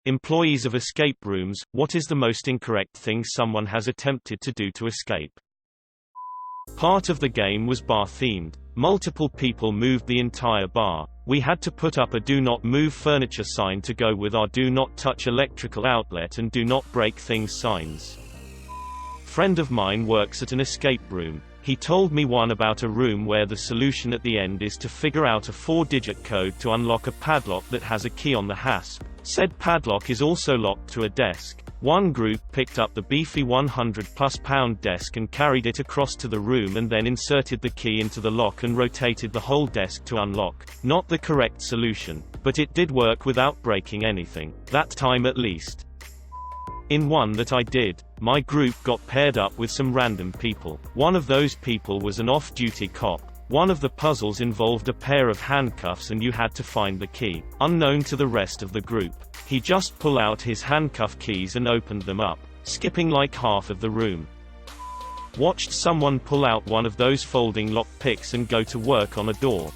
Employees of escape rooms, what is the most incorrect thing someone has attempted to do to escape? Part of the game was bar-themed. Multiple people moved the entire bar. We had to put up a "Do Not Move Furniture" sign to go with our "Do Not Touch Electrical Outlet" and "Do Not Break Things" signs. Friend of mine works at an escape room. He told me one about a room where the solution at the end is to figure out a 4-digit code to unlock a padlock that has a key on the hasp. Said padlock is also locked to a desk. One group picked up the beefy 100-plus-pound desk and carried it across to the room and then inserted the key into the lock and rotated the whole desk to unlock. Not the correct solution, but it did work without breaking anything. That time at least. In one that I did, my group got paired up with some random people. One of those people was an off-duty cop. One of the puzzles involved a pair of handcuffs and you had to find the key. Unknown to the rest of the group, he just pulled out his handcuff keys and opened them up, skipping like half of the room. Watched someone pull out one of those folding lock picks and go to work on a door.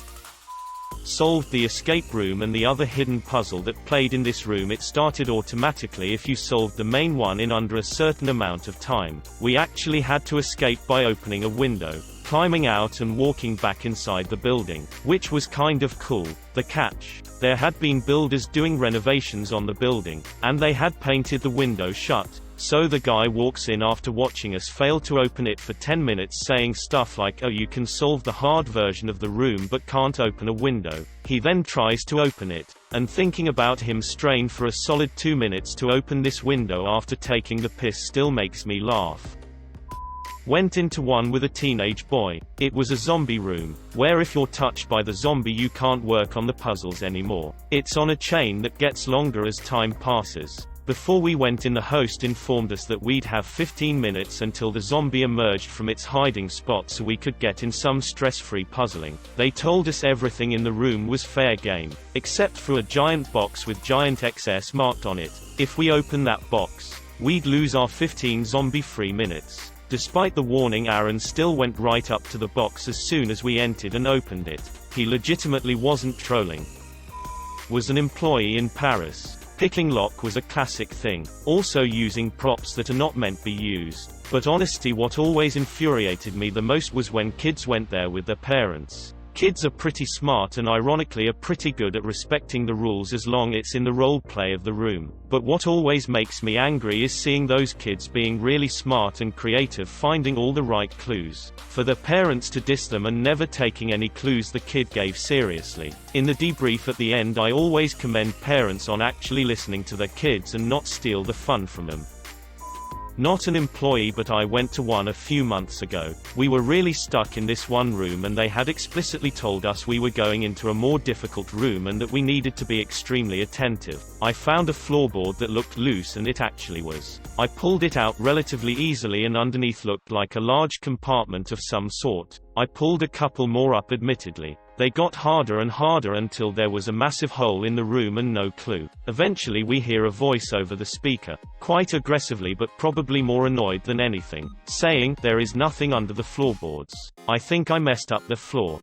Solved the escape room and the other hidden puzzle that played in this room. It started automatically if you solved the main one in under a certain amount of time. We actually had to escape by opening a window, climbing out and walking back inside the building, which was kind of cool. The catch: there had been builders doing renovations on the building, and they had painted the window shut. So the guy walks in after watching us fail to open it for 10 minutes saying stuff like, "Oh, you can solve the hard version of the room but can't open a window." He then tries to open it, and thinking about him strain for a solid 2 minutes to open this window after taking the piss still makes me laugh. Went into one with a teenage boy. It was a zombie room, where if you're touched by the zombie you can't work on the puzzles anymore. It's on a chain that gets longer as time passes. Before we went in, the host informed us that we'd have 15 minutes until the zombie emerged from its hiding spot so we could get in some stress-free puzzling. They told us everything in the room was fair game, except for a giant box with giant XS marked on it. If we opened that box, we'd lose our 15 zombie-free minutes. Despite the warning, Aaron still went right up to the box as soon as we entered and opened it. He legitimately wasn't trolling. Was an employee in Paris. Picking lock was a classic thing, also using props that are not meant to be used. But honestly, what always infuriated me the most was when kids went there with their parents. Kids are pretty smart and ironically are pretty good at respecting the rules as long as it's in the role play of the room. But what always makes me angry is seeing those kids being really smart and creative, finding all the right clues, for their parents to diss them and never taking any clues the kid gave seriously. In the debrief at the end, I always commend parents on actually listening to their kids and not steal the fun from them. Not an employee, but I went to one a few months ago. We were really stuck in this one room and they had explicitly told us we were going into a more difficult room and that we needed to be extremely attentive. I found a floorboard that looked loose and it actually was. I pulled it out relatively easily and underneath looked like a large compartment of some sort. I pulled a couple more up admittedly. They got harder and harder until there was a massive hole in the room and no clue. Eventually we hear a voice over the speaker, quite aggressively but probably more annoyed than anything, saying, "There is nothing under the floorboards. I think I messed up the floor."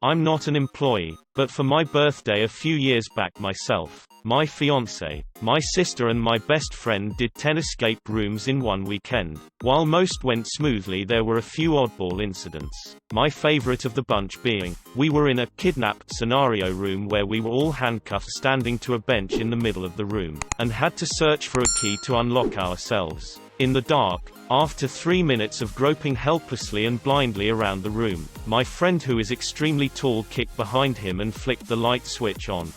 I'm not an employee, but for my birthday a few years back, myself, my fiancé, my sister and my best friend did 10 escape rooms in one weekend. While most went smoothly, there were a few oddball incidents. My favorite of the bunch being, we were in a kidnapped scenario room where we were all handcuffed standing to a bench in the middle of the room, and had to search for a key to unlock ourselves. In the dark, after 3 minutes of groping helplessly and blindly around the room, my friend who is extremely tall kicked behind him and flicked the light switch on.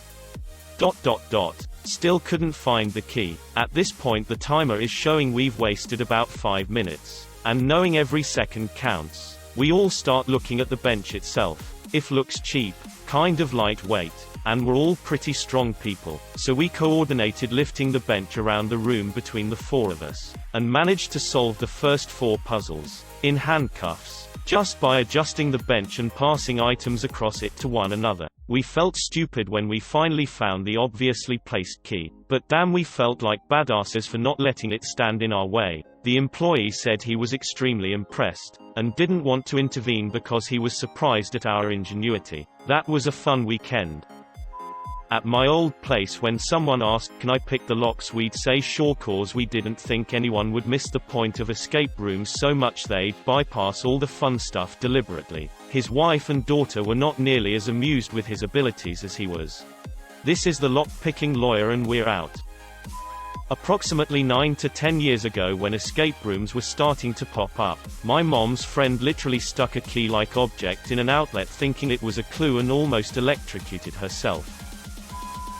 Still couldn't find the key. At this point the timer is showing we've wasted about 5 minutes. And knowing every second counts, we all start looking at the bench itself. It looks cheap, kind of lightweight, and we're all pretty strong people, so we coordinated lifting the bench around the room between the 4 of us, and managed to solve the first 4 puzzles, in handcuffs, just by adjusting the bench and passing items across it to one another. We felt stupid when we finally found the obviously placed key, but damn, we felt like badasses for not letting it stand in our way. The employee said he was extremely impressed, and didn't want to intervene because he was surprised at our ingenuity. That was a fun weekend. At my old place, when someone asked, "Can I pick the locks?" we'd say sure, cause we didn't think anyone would miss the point of escape rooms so much they'd bypass all the fun stuff deliberately. His wife and daughter were not nearly as amused with his abilities as he was. This is the lockpicking lawyer, and we're out. Approximately 9 to 10 years ago, when escape rooms were starting to pop up, my mom's friend literally stuck a key-like object in an outlet thinking it was a clue and almost electrocuted herself.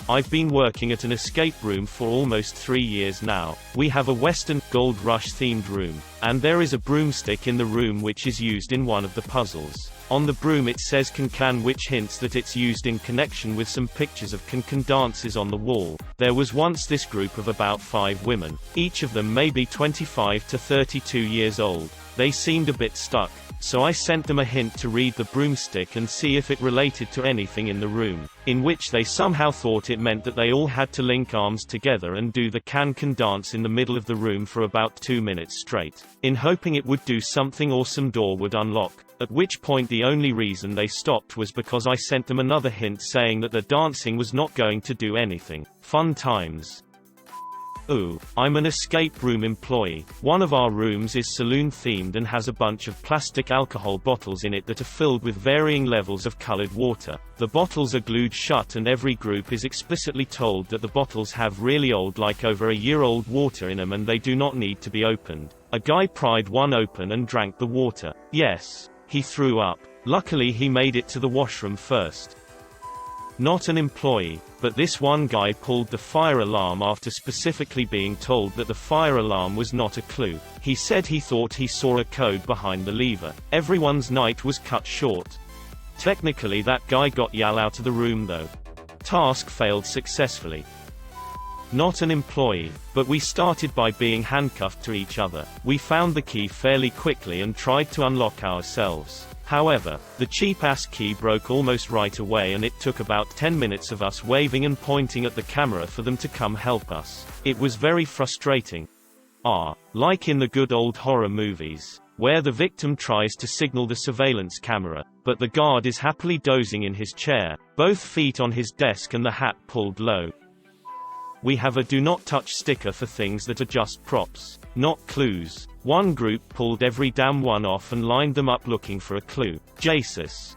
I've been working at an escape room for almost 3 years now. We have a Western, Gold Rush themed room, and there is a broomstick in the room which is used in one of the puzzles. On the broom it says can, which hints that it's used in connection with some pictures of can dances on the wall. There was once this group of about 5 women, each of them maybe 25 to 32 years old. They seemed a bit stuck, so I sent them a hint to read the broomstick and see if it related to anything in the room, in which they somehow thought it meant that they all had to link arms together and do the can dance in the middle of the room for about 2 minutes straight, in hoping it would do something or some door would unlock, at which point the only reason they stopped was because I sent them another hint saying that the dancing was not going to do anything. Fun times. Ooh, I'm an escape room employee. One of our rooms is saloon themed and has a bunch of plastic alcohol bottles in it that are filled with varying levels of colored water. The bottles are glued shut and every group is explicitly told that the bottles have really old, like over a year old water in them, and they do not need to be opened. A guy pried one open and drank the water. Yes, he threw up. Luckily he made it to the washroom first. Not an employee, but this one guy pulled the fire alarm after specifically being told that the fire alarm was not a clue. He said he thought he saw a code behind the lever. Everyone's night was cut short. Technically that guy got yelled out of the room though. Task failed successfully. Not an employee, but we started by being handcuffed to each other. We found the key fairly quickly and tried to unlock ourselves. However, the cheap-ass key broke almost right away, and it took about 10 minutes of us waving and pointing at the camera for them to come help us. It was very frustrating. Like in the good old horror movies, where the victim tries to signal the surveillance camera, but the guard is happily dozing in his chair, both feet on his desk and the hat pulled low. We have a do not touch sticker for things that are just props, not clues. One group pulled every damn one off and lined them up looking for a clue. Jesus.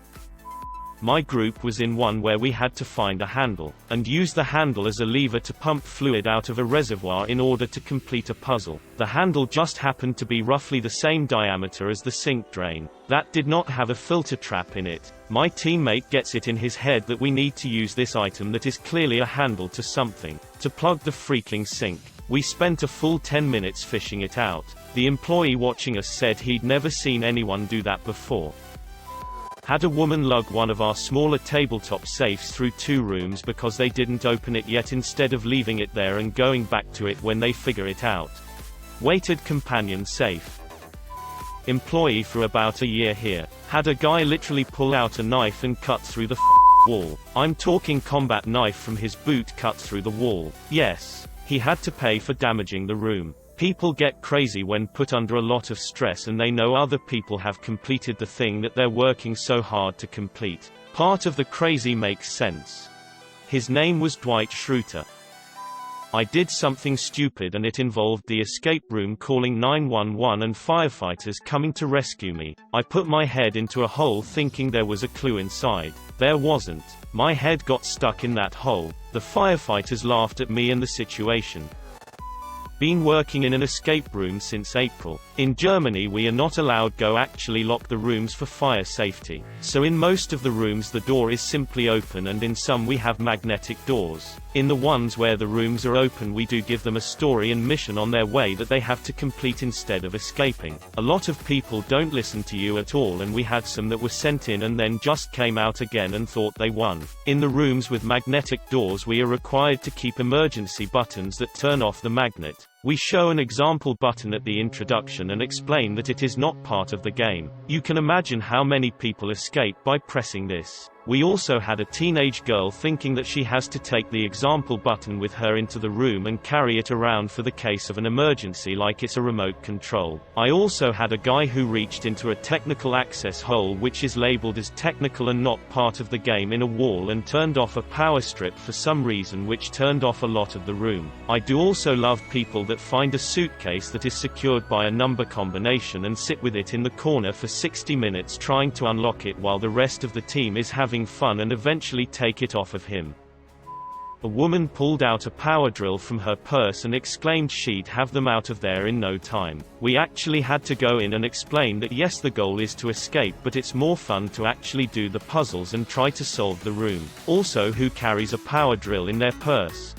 My group was in one where we had to find a handle, and use the handle as a lever to pump fluid out of a reservoir in order to complete a puzzle. The handle just happened to be roughly the same diameter as the sink drain. That did not have a filter trap in it. My teammate gets it in his head that we need to use this item that is clearly a handle to something, to plug the freaking sink. We spent a full 10 minutes fishing it out. The employee watching us said he'd never seen anyone do that before. Had a woman lug one of our smaller tabletop safes through 2 rooms because they didn't open it yet, instead of leaving it there and going back to it when they figure it out. Weighted companion safe. Employee for about a year here. Had a guy literally pull out a knife and cut through the wall. I'm talking combat knife from his boot cut through the wall. Yes. He had to pay for damaging the room. People get crazy when put under a lot of stress and they know other people have completed the thing that they're working so hard to complete. Part of the crazy makes sense. His name was Dwight Schroeter. I did something stupid and it involved the escape room calling 911 and firefighters coming to rescue me. I put my head into a hole thinking there was a clue inside. There wasn't. My head got stuck in that hole. The firefighters laughed at me and the situation. Been working in an escape room since April. In Germany we are not allowed to actually lock the rooms for fire safety. So in most of the rooms the door is simply open, and in some we have magnetic doors. In the ones where the rooms are open we do give them a story and mission on their way that they have to complete instead of escaping. A lot of people don't listen to you at all, and we had some that were sent in and then just came out again and thought they won. In the rooms with magnetic doors we are required to keep emergency buttons that turn off the magnet. We show an example button at the introduction and explain that it is not part of the game. You can imagine how many people escape by pressing this. We also had a teenage girl thinking that she has to take the example button with her into the room and carry it around for the case of an emergency like it's a remote control. I also had a guy who reached into a technical access hole which is labeled as technical and not part of the game in a wall and turned off a power strip for some reason which turned off a lot of the room. I do also love people that find a suitcase that is secured by a number combination and sit with it in the corner for 60 minutes trying to unlock it while the rest of the team is having fun and eventually take it off of him. A woman pulled out a power drill from her purse and exclaimed she'd have them out of there in no time. We actually had to go in and explain that yes, the goal is to escape, but it's more fun to actually do the puzzles and try to solve the room. Also, who carries a power drill in their purse?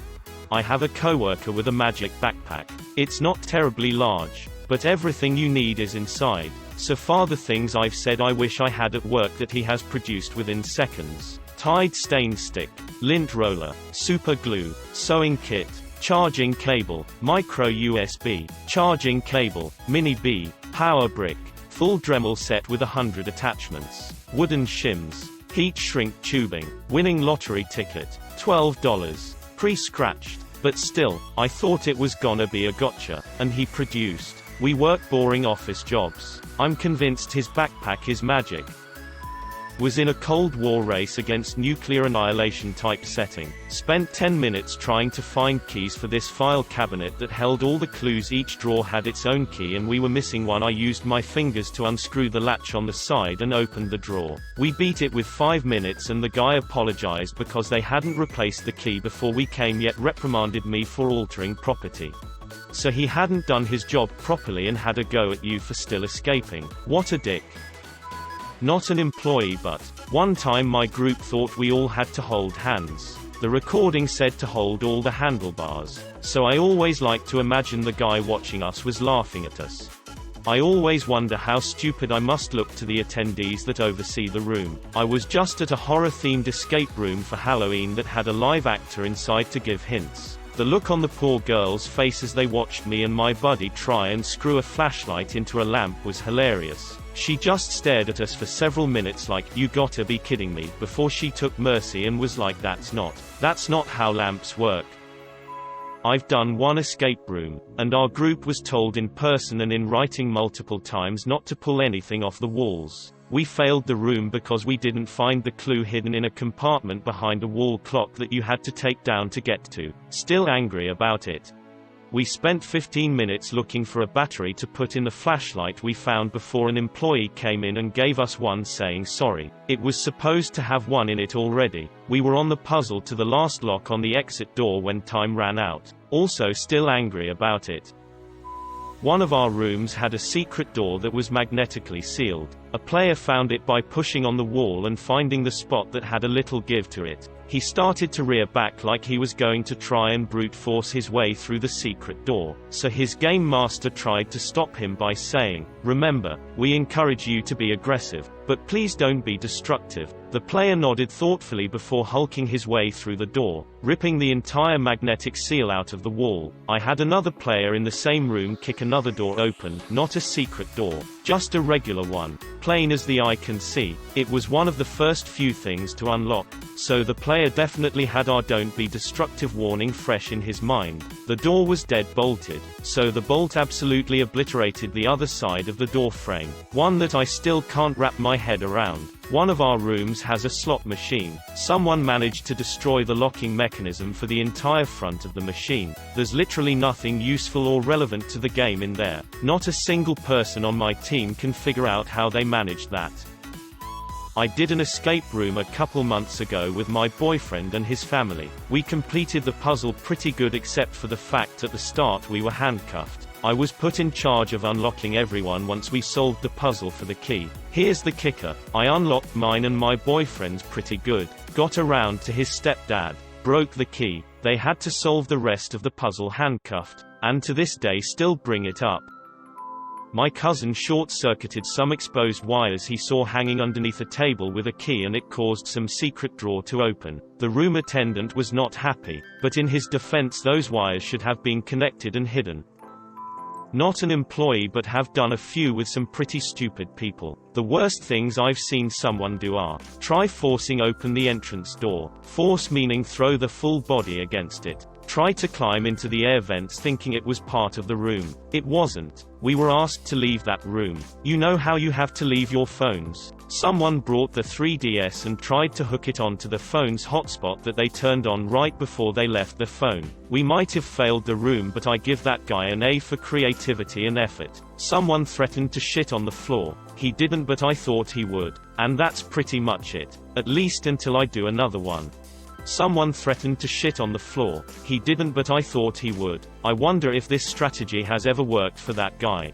I have a coworker with a magic backpack. It's not terribly large, but everything you need is inside. So far the things I've said I wish I had at work that he has produced within seconds. Tide stain stick, lint roller, super glue, sewing kit, charging cable, micro USB, charging cable, mini B, power brick, full Dremel set with 100 attachments, wooden shims, heat shrink tubing, winning lottery ticket, $12, pre-scratched. But still, I thought it was gonna be a gotcha, and he produced. We work boring office jobs. I'm convinced his backpack is magic. Was in a Cold War race against nuclear annihilation type setting. Spent 10 minutes trying to find keys for this file cabinet that held all the clues. Each drawer had its own key and we were missing one. I used my fingers to unscrew the latch on the side and opened the drawer. We beat it with 5 minutes and the guy apologized because they hadn't replaced the key before we came, yet reprimanded me for altering property. So he hadn't done his job properly and had a go at you for still escaping. What a dick. Not an employee, but one time my group thought we all had to hold hands. The recording said to hold all the handlebars. So I always like to imagine the guy watching us was laughing at us. I always wonder how stupid I must look to the attendees that oversee the room. I was just at a horror-themed escape room for Halloween that had a live actor inside to give hints. The look on the poor girl's face as they watched me and my buddy try and screw a flashlight into a lamp was hilarious. She just stared at us for several minutes like, "You gotta be kidding me," before she took mercy and was like, that's not how lamps work." I've done one escape room, and our group was told in person and in writing multiple times not to pull anything off the walls. We failed the room because we didn't find the clue hidden in a compartment behind a wall clock that you had to take down to get to. Still angry about it. We spent 15 minutes looking for a battery to put in the flashlight we found before an employee came in and gave us one, saying sorry. It was supposed to have one in it already. We were on the puzzle to the last lock on the exit door when time ran out. Also still angry about it. One of our rooms had a secret door that was magnetically sealed. A player found it by pushing on the wall and finding the spot that had a little give to it. He started to rear back like he was going to try and brute force his way through the secret door. So his game master tried to stop him by saying, "Remember, we encourage you to be aggressive, but please don't be destructive." The player nodded thoughtfully before hulking his way through the door, ripping the entire magnetic seal out of the wall. I had another player in the same room kick another door open, not a secret door, just a regular one, plain as the eye can see. It was one of the first few things to unlock, so the player definitely had our "don't be destructive" warning fresh in his mind. The door was dead bolted, so the bolt absolutely obliterated the other side of the door frame, one that I still can't wrap my head around. One of our rooms has a slot machine. Someone managed to destroy the locking mechanism for the entire front of the machine. There's literally nothing useful or relevant to the game in there. Not a single person on my team can figure out how they managed that. I did an escape room a couple months ago with my boyfriend and his family. We completed the puzzle pretty good except for the fact at the start we were handcuffed. I was put in charge of unlocking everyone once we solved the puzzle for the key. Here's the kicker. I unlocked mine and my boyfriend's pretty good. Got around to his stepdad. Broke the key. They had to solve the rest of the puzzle handcuffed. And to this day still bring it up. My cousin short-circuited some exposed wires he saw hanging underneath a table with a key and it caused some secret drawer to open. The room attendant was not happy, but in his defense those wires should have been connected and hidden. Not an employee, but have done a few with some pretty stupid people. The worst things I've seen someone do are: try forcing open the entrance door. Force meaning throw the full body against it. Try to climb into the air vents thinking it was part of the room. It wasn't. We were asked to leave that room. You know how you have to leave your phones? Someone brought the 3DS and tried to hook it onto the phone's hotspot that they turned on right before they left the phone. We might have failed the room, but I give that guy an A for creativity and effort. Someone threatened to shit on the floor. He didn't, but I thought he would. And that's pretty much it. At least until I do another one. Someone threatened to shit on the floor. He didn't, but I thought he would. I wonder if this strategy has ever worked for that guy.